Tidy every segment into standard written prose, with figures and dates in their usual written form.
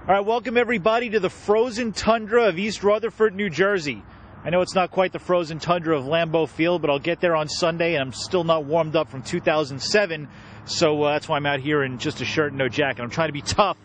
All right, welcome everybody to the frozen tundra of East Rutherford, New Jersey. I know it's not quite the frozen tundra of Lambeau Field, but I'll get there on Sunday, and I'm still not warmed up from 2007, so that's why I'm out here in just a shirt and no jacket. I'm trying to be tough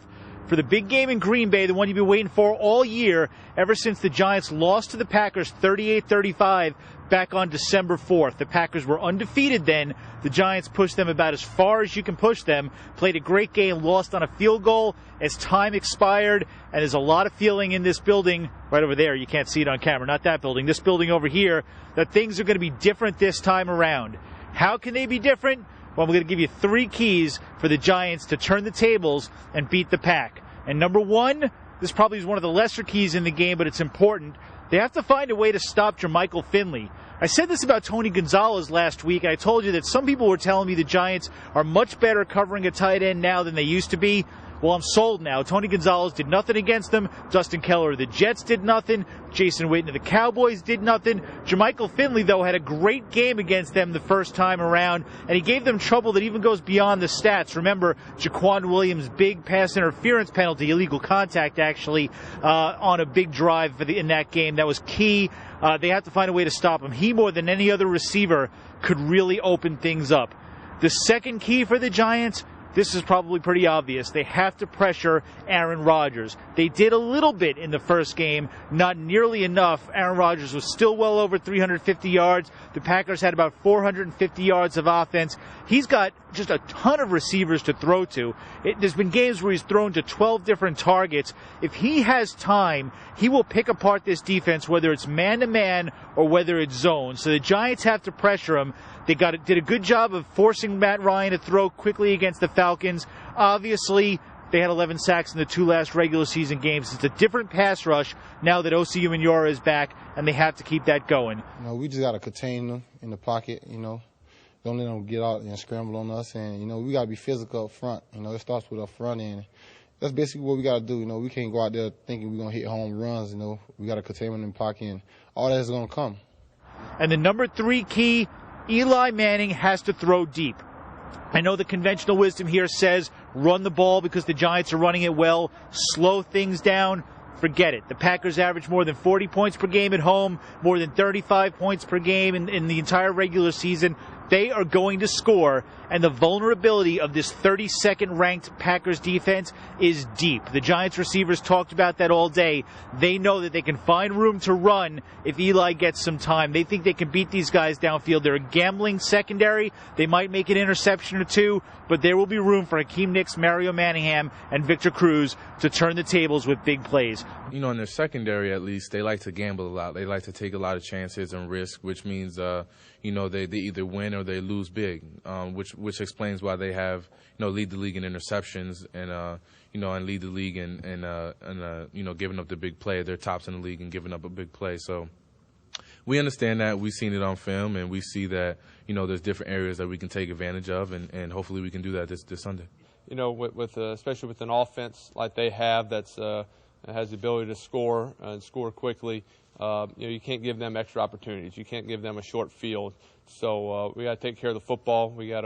for the big game in Green Bay, the one you've been waiting for all year, ever since the Giants lost to the Packers 38-35 back on December 4th. The Packers were undefeated then. The Giants pushed them about as far as you can push them, played a great game, lost on a field goal as time expired, and there's a lot of feeling in this building, right over there, you can't see it on camera, not that building, this building over here, that things are going to be different this time around. How can they be different? Well, I'm going to give you 3 keys for the Giants to turn the tables and beat the Pack. And number 1, this probably is one of the lesser keys in the game, but it's important. They have to find a way to stop Jermichael Finley. I said this about Tony Gonzalez last week. I told you that some people were telling me the Giants are much better covering a tight end now than they used to be. Well, I'm sold now. Tony Gonzalez did nothing against them. Dustin Keller of the Jets did nothing. Jason Witten of the Cowboys did nothing. Jermichael Finley, though, had a great game against them the first time around, and he gave them trouble that even goes beyond the stats. Remember, Jaquan Williams' big pass interference penalty, illegal contact, actually, on a big drive in that game. That was key. They have to find a way to stop him. He, more than any other receiver, could really open things up. The second key for the Giants, this is probably pretty obvious. They have to pressure Aaron Rodgers. They did a little bit in the first game, not nearly enough. Aaron Rodgers was still well over 350 yards. The Packers had about 450 yards of offense. He's got just a ton of receivers to throw to. There's been games where he's thrown to 12 different targets. If he has time, he will pick apart this defense, whether it's man-to-man or whether it's zone. So the Giants have to pressure him. They did a good job of forcing Matt Ryan to throw quickly against the Falcons. Obviously, they had 11 sacks in the 2 last regular season games. It's a different pass rush now that Osi Umenyiora is back, and they have to keep that going. We just got to contain them in the pocket, Don't let them get out and scramble on us. And, we got to be physical up front. It starts with our front end. That's basically what we got to do. We can't go out there thinking we're going to hit home runs. We got to contain them in the pocket, and all that is going to come. And the number 3 key, Eli Manning has to throw deep. I know the conventional wisdom here says run the ball because the Giants are running it well, slow things down. Forget it. The Packers average more than 40 points per game at home, more than 35 points per game in the entire regular season. They are going to score, and the vulnerability of this 32nd ranked Packers defense is deep. The Giants receivers talked about that all day. They know that they can find room to run if Eli gets some time. They think they can beat these guys downfield. They're a gambling secondary. They might make an interception or 2, but there will be room for Hakeem Nicks, Mario Manningham, and Victor Cruz to turn the tables with big plays. In their secondary, at least, they like to gamble a lot. They like to take a lot of chances and risk, which means, they either win or they lose big, which explains why they have, lead the league in interceptions and, and lead the league in giving up the big play. They're tops in the league and giving up a big play. So we understand that. We've seen it on film, and we see that, there's different areas that we can take advantage of, and hopefully we can do that this Sunday. Especially with an offense like they have that's has the ability to score and score quickly, you can't give them extra opportunities. You can't give them a short field. So we got to take care of the football. We got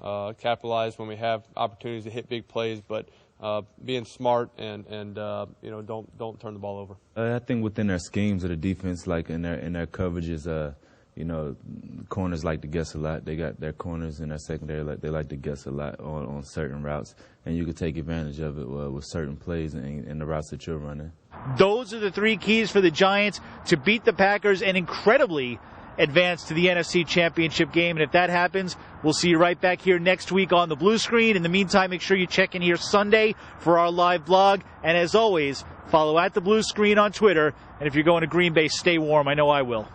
to capitalize when we have opportunities to hit big plays, but being smart and don't turn the ball over. I think within their schemes of the defense, like in their coverages, corners like to guess a lot. They got their corners in their secondary, they like to guess a lot on certain routes, and you can take advantage of it with certain plays in the routes that you're running. Those are the 3 keys for the Giants to beat the Packers and incredibly advance to the NFC Championship game. And if that happens, we'll see you right back here next week on the Blue Screen. In the meantime, make sure you check in here Sunday for our live vlog. And as always, follow @the Blue Screen on Twitter. And if you're going to Green Bay, stay warm. I know I will.